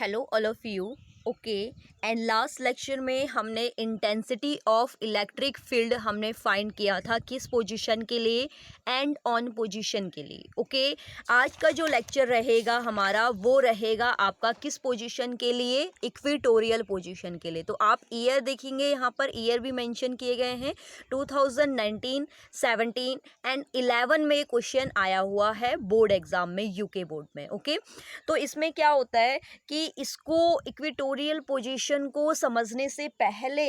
Hello all of you. Okay, and last lecture में हमने intensity of electric field हमने find किया था किस पोजीशन के लिए, एंड ऑन पोजीशन के लिए। ओके, आज का जो लेक्चर रहेगा हमारा वो रहेगा आपका किस पोजीशन के लिए, इक्वेटोरियल पोजीशन के लिए। तो आप ईयर देखेंगे, यहाँ पर ईयर भी मेंशन किए गए हैं 2019, 17 एंड 11 में क्वेश्चन आया हुआ है बोर्ड एग्जाम में, यूके बोर्ड में। ओके, तो इसमें क्या होता है कि इसको इक्वेटोरियल पोजीशन को समझने से पहले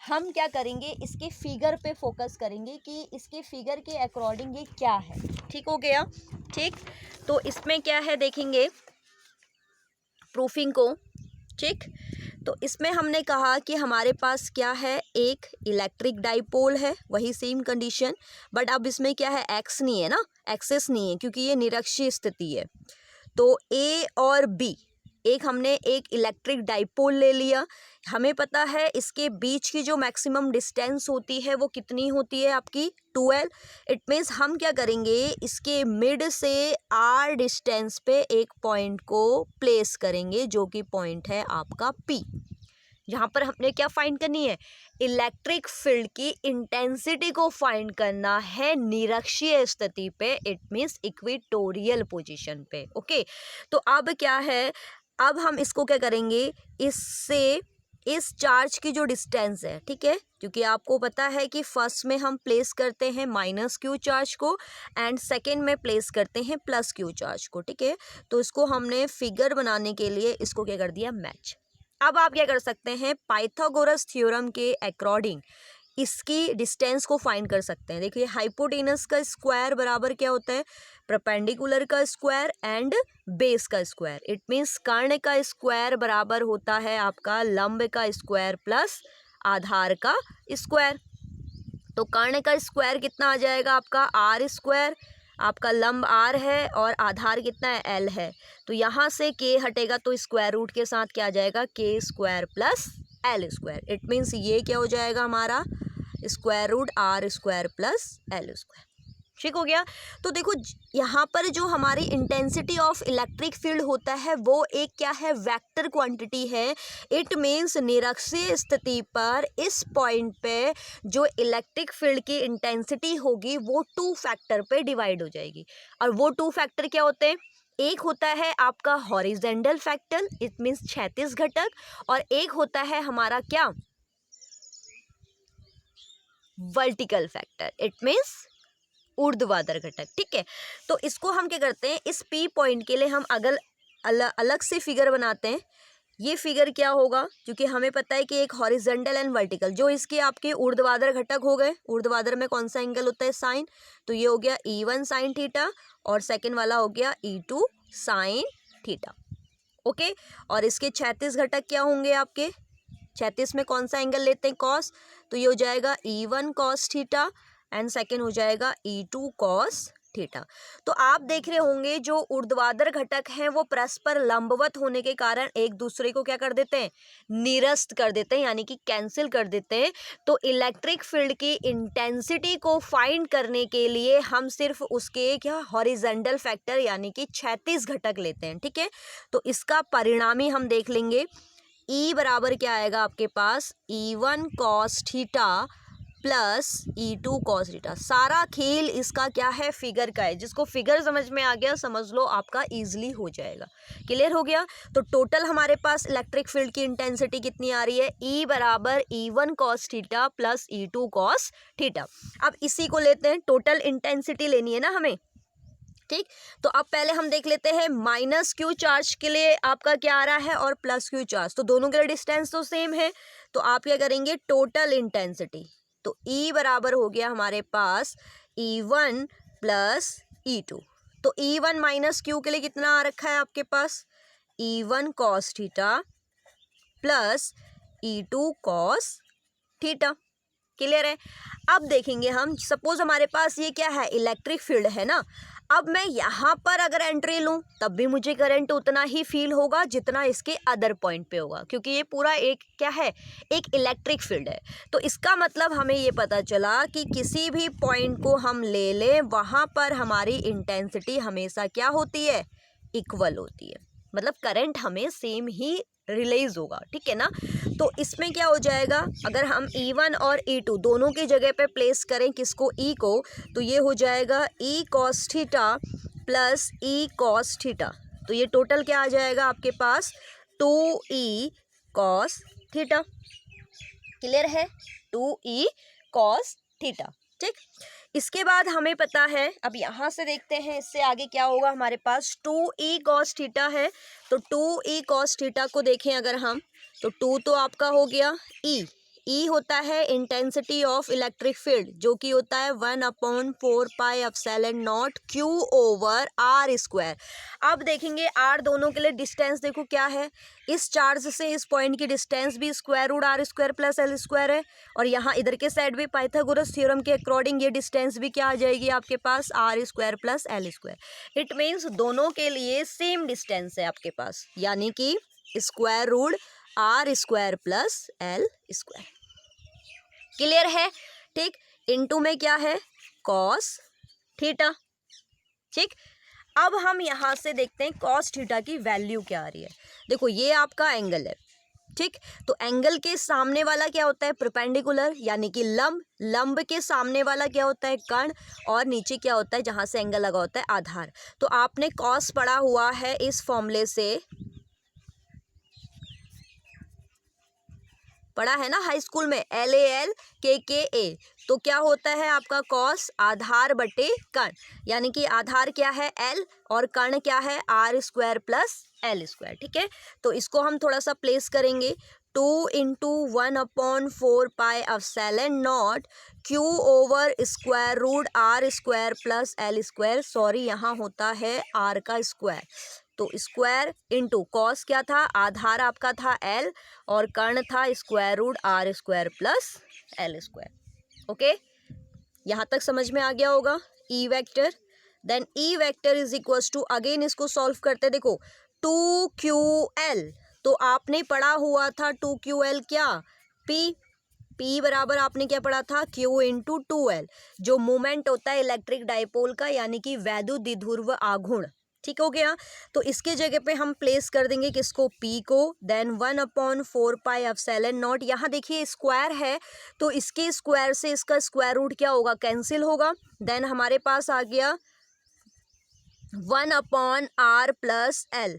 हम क्या करेंगे, इसके फिगर पे फोकस करेंगे कि इसके फिगर के अकॉर्डिंग ये क्या है। ठीक हो गया? ठीक, तो इसमें क्या है देखेंगे प्रूफिंग को। ठीक, तो इसमें हमने कहा कि हमारे पास क्या है, एक इलेक्ट्रिक डाइपोल है, वही सेम कंडीशन, बट अब इसमें क्या है, एक्स नहीं है ना, एक्सेस नहीं है क्योंकि ये निरक्षीय स्थिति है। तो ए और बी, एक हमने एक इलेक्ट्रिक डाइपोल ले लिया। हमें पता है इसके बीच की जो मैक्सिमम डिस्टेंस होती है वो कितनी होती है आपकी, 12। इट मीन्स हम क्या करेंगे, इसके मिड से आर डिस्टेंस पे एक पॉइंट को प्लेस करेंगे जो कि पॉइंट है आपका पी। यहाँ पर हमने क्या फाइंड करनी है, इलेक्ट्रिक फील्ड की इंटेंसिटी को फाइंड करना है निरक्षीय स्थिति पे, इट मीन्स इक्वेटोरियल पोजीशन पे। ओके, तो अब क्या है, अब हम इसको क्या करेंगे, इससे इस चार्ज की जो डिस्टेंस है, ठीक है, क्योंकि आपको पता है कि फर्स्ट में हम प्लेस करते हैं माइनस क्यू चार्ज को एंड सेकेंड में प्लेस करते हैं प्लस क्यू चार्ज को। ठीक है, तो इसको हमने फिगर बनाने के लिए इसको क्या कर दिया, मैच। अब आप क्या कर सकते हैं, पाइथागोरस थ्योरम के अकॉर्डिंग इसकी डिस्टेंस को फाइंड कर सकते हैं। देखिए, हाइपोटेनस का स्क्वायर बराबर क्या होता है, परपेंडिकुलर का स्क्वायर एंड बेस का स्क्वायर। इट मीन्स कर्ण का स्क्वायर बराबर होता है आपका लंब का स्क्वायर प्लस आधार का स्क्वायर। तो कर्ण का स्क्वायर कितना आ जाएगा आपका, आर स्क्वायर, आपका लंब आर है और आधार कितना है, एल है। तो यहाँ से के हटेगा तो स्क्वायर रूट के साथ क्या आ जाएगा, के square plus L square. It means ये क्या हो जाएगा हमारा, square root R square plus L square. ठीक हो गया? तो देखो यहाँ पर जो हमारी इंटेंसिटी ऑफ इलेक्ट्रिक फील्ड होता है वो एक क्या है, वेक्टर क्वांटिटी है। इट मीन्स निरक्षीय स्थिति पर इस पॉइंट पे जो इलेक्ट्रिक फील्ड की इंटेंसिटी होगी वो 2 फैक्टर पे डिवाइड हो जाएगी। और वो 2 फैक्टर क्या होते हैं, एक होता है आपका हॉरिजेंटल फैक्टर, इट मीन्स क्षैतिज घटक, और एक होता है हमारा क्या, वर्टिकल फैक्टर, इट मीन्स ऊर्ध्वाधर घटक। ठीक है, तो इसको हम क्या करते हैं, इस पी पॉइंट के लिए हम अगर अलग से फिगर बनाते हैं। ये फिगर क्या होगा, क्योंकि हमें पता है कि एक हॉरिजॉन्टल एंड वर्टिकल, जो इसके आपके ऊर्ध्वाधर घटक हो गए, ऊर्ध्वाधर में कौन सा एंगल होता है, साइन, तो ये हो गया E1 साइन थीटा और सेकेंड वाला हो गया E2 साइन थीटा। ओके, और इसके 36 घटक क्या होंगे आपके, 36 में कौन सा एंगल लेते हैं, कॉस, तो ये हो जाएगा E1 cos theta and second हो जाएगा E2 कॉस थीटा। तो आप देख रहे होंगे जो ऊर्ध्वाधर घटक हैं वो परस्पर लंबवत होने के कारण एक दूसरे को क्या कर देते हैं, निरस्त कर देते हैं, यानी कि कैंसिल कर देते हैं। तो इलेक्ट्रिक फील्ड की इंटेंसिटी को फाइंड करने के लिए हम सिर्फ उसके क्या, हॉरिजॉन्टल फैक्टर यानी कि 36 घटक लेते हैं। ठीक है, तो इसका परिणामी हम देख लेंगे, E बराबर क्या आएगा आपके पास, E1 cos theta plus E2 cos theta. सारा खेल इसका क्या है, फिगर का है। जिसको फिगर समझ में आ गया समझ लो आपका इजीली हो जाएगा। क्लियर हो गया? तो टोटल हमारे पास इलेक्ट्रिक फील्ड की इंटेंसिटी कितनी आ रही है, E बराबर E1 cos theta plus E2 cos theta. अब इसी को लेते हैं, टोटल इंटेंसिटी लेनी है ना हमें। ठीक, तो अब पहले हम देख लेते हैं माइनस क्यू चार्ज के लिए आपका क्या आ रहा है और प्लस क्यू चार्ज, तो दोनों के डिस्टेंस तो सेम है। तो आप क्या करेंगे, टोटल इंटेंसिटी, तो E बराबर हो गया हमारे पास E1 प्लस E2। तो E1 माइनस क्यू के लिए कितना आ रखा है आपके पास, E1 cos theta plus E2 cos theta. Clear है? अब देखेंगे हम, सपोज हमारे पास ये क्या है, इलेक्ट्रिक फील्ड है ना। अब मैं यहाँ पर अगर एंट्री लूँ तब भी मुझे करंट उतना ही फील होगा जितना इसके अदर पॉइंट पे होगा, क्योंकि ये पूरा एक क्या है, एक इलेक्ट्रिक फील्ड है। तो इसका मतलब हमें ये पता चला कि किसी भी पॉइंट को हम ले लें वहाँ पर हमारी इंटेंसिटी हमेशा क्या होती है, इक्वल होती है। मतलब करंट हमें सेम ही रिलीज होगा, ठीक है ना। तो इसमें क्या हो जाएगा, अगर हम E1 और E2 दोनों की जगह पे प्लेस करें किसको, E को, तो ये हो जाएगा E cos theta plus E cos theta. तो ये टोटल क्या आ जाएगा आपके पास, 2E cos थीटा। क्लियर है, 2E cos थीटा, ठीक। इसके बाद हमें पता है, अब यहाँ से देखते हैं इससे आगे क्या होगा हमारे पास, 2E cos थीटा है। तो 2E cos थीटा को देखें अगर हम, तो 2 तो आपका हो गया E होता है इंटेंसिटी ऑफ इलेक्ट्रिक फील्ड, जो कि होता है 1/4 pi epsilon naught Q over R square. अब देखेंगे R दोनों के लिए डिस्टेंस देखो क्या है, इस चार्ज से इस पॉइंट की डिस्टेंस भी square root R square plus L square है, और यहाँ इधर के साइड भी पाइथागोरस थ्योरम के अकॉर्डिंग ये डिस्टेंस भी क्या आ जाएगी आपके पास, R square plus L square. It means दोनों के लिए सेम डिस्टेंस है आपके पास, यानी कि square root R square plus L square. Clear है, ठीक। इनटू में क्या है, कॉस थीटा, ठीक। अब हम यहाँ से देखते हैं कॉस थीटा की वैल्यू क्या आ रही है। देखो ये आपका एंगल है, ठीक। तो एंगल के सामने वाला क्या होता है, परपेंडिकुलर, यानी कि लंब। लंब के सामने वाला क्या होता है, कर्ण। और नीचे क्या होता है, जहाँ से एंगल लगा होता है, आधार। तो आपने कॉस पढ़ा हुआ है इस फॉर्मूले से, पढ़ा है ना हाई स्कूल में, LAL KKA। तो क्या होता है आपका कॉस, आधार बटे कर्ण, यानी कि आधार क्या है L और कर्ण क्या है R square plus L square, ठीक है। तो इसको हम थोड़ा सा प्लेस करेंगे, 2 into 1/4 pi epsilon naught Q over square root R square plus L square, sorry यहाँ होता है R का स्क्वायर। तो स्क्वायर इंटू कॉस क्या था, आधार आपका था L और कर्ण था square root R square plus L square. Okay, यहाँ तक समझ में आ गया होगा। E vector, then E vector is equals to, again इसको सॉल्व करते, देखो 2QL, तो आपने पढ़ा हुआ था 2QL क्या, P बराबर आपने क्या पढ़ा था, Q इंटू 2L, जो मोमेंट होता है इलेक्ट्रिक डाइपोल का, यानी कि वैद्युत द्विध्रुव आघूर्ण, ठीक हो गया। तो इसके जगह पे हम प्लेस कर देंगे किसको, P को, देन 1/4 पाई एप्सिलॉन नॉट, यहाँ देखिए स्क्वायर है तो इसके स्क्वायर से इसका स्क्वायर रूट क्या होगा, कैंसिल होगा। देन हमारे पास आ गया 1/R प्लस L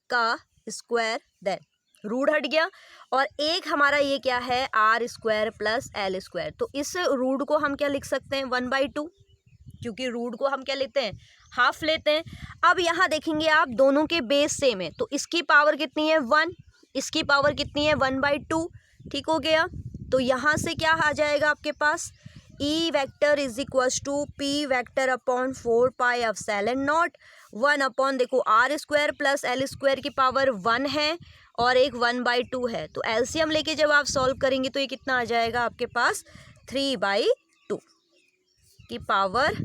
का स्क्वायर, देन रूट हट गया, और एक हमारा ये क्या है, R square plus L square. तो इस रूट को हम क्या लिख सकते हैं, 1/2, क्योंकि रूट को हम क्या लेते हैं, हाफ लेते हैं। अब यहाँ देखेंगे आप, दोनों के बेस सेम है, तो इसकी पावर कितनी है 1, इसकी पावर कितनी है 1/2, ठीक हो गया। तो यहाँ से क्या आ जाएगा आपके पास, E vector is equals to P vector upon 4 pi epsilon naught 1 upon, देखो R square plus L square की पावर 1 है और एक 1/2 है, तो एलसीएम लेके जब आप सॉल्व करेंगे तो ये कितना आ जाएगा आपके पास, 3/2 की पावर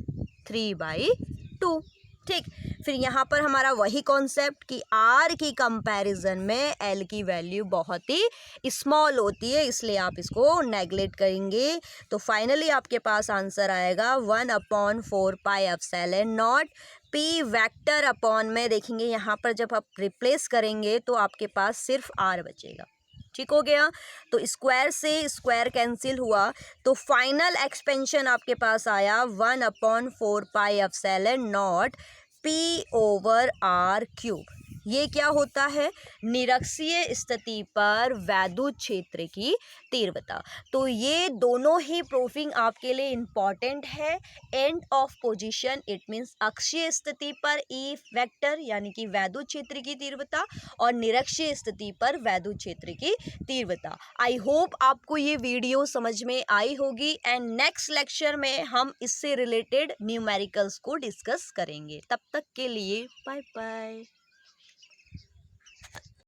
3/2, ठीक। फिर यहाँ पर हमारा वही कॉन्सेप्ट कि R की कंपैरिजन में L की वैल्यू बहुत ही स्मॉल होती है, इसलिए आप इसको नेगलेक्ट करेंगे। तो फाइनली आपके पास आंसर आएगा 1/4 pi epsilon not P vector upon में, देखेंगे यहाँ पर जब आप रिप्लेस करेंगे तो आपके पास सिर्फ R बचेगा, ठीक हो गया। तो स्क्वायर से स्क्वायर कैंसिल हुआ, तो फाइनल एक्सपेंशन आपके पास आया 1/4 pi epsilon not P over R cube. ये क्या होता है, निरक्षीय स्थिति पर वैद्युत क्षेत्र की तीव्रता। तो ये दोनों ही प्रूफिंग आपके लिए इम्पॉर्टेंट है। End of position, it means अक्षीय स्थिति पर E वेक्टर यानी कि वैद्युत क्षेत्र की तीव्रता, और निरक्षीय स्थिति पर वैद्युत क्षेत्र की तीव्रता। आई होप आपको ये वीडियो समझ में आई होगी, एंड नेक्स्ट लेक्चर में हम इससे रिलेटेड न्यूमेरिकल्स को डिस्कस करेंगे। तब तक के लिए बाय बाय।